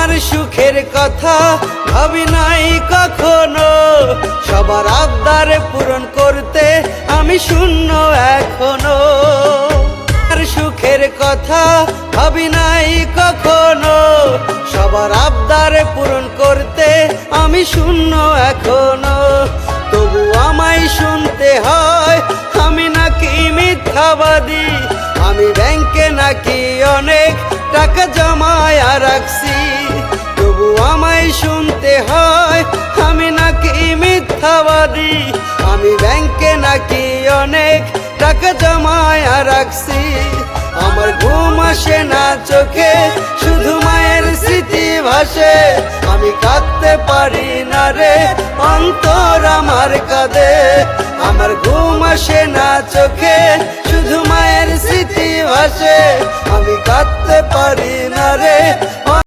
আমার সুখের কথা ভাবি নাই কখনো, সবার আবদার পূরণ করতে আমি শূন্য এখনো। আর সুখের কথা ভাবি নাই কখনো, সবার আবদার পূরণ করতে আমি শূন্য এখনো। তবু আমায় শুনতে হয় আমি নাকি মিথ্যাবাদী, আমি ব্যাংকে নাকি অনেক টাকা জমায়া রাখছি। তবু আমায় শুনতে হয় আমি নাকি মিথ্যাবাদী, আমি ব্যাংকে নাকি অনেক টাকা জমায়া রাখছি। আমার ঘুম আসে না চোখে, শুধু মায়ের স্মৃতি ভাসে, আমি কাঁদতে পারি না রে, অন্তর আমার কাঁদে। আমার ঘুম আসে না চোখে, শুধু মায়ের স্মৃতি ভাসে, আমি কাঁদতে পারি না।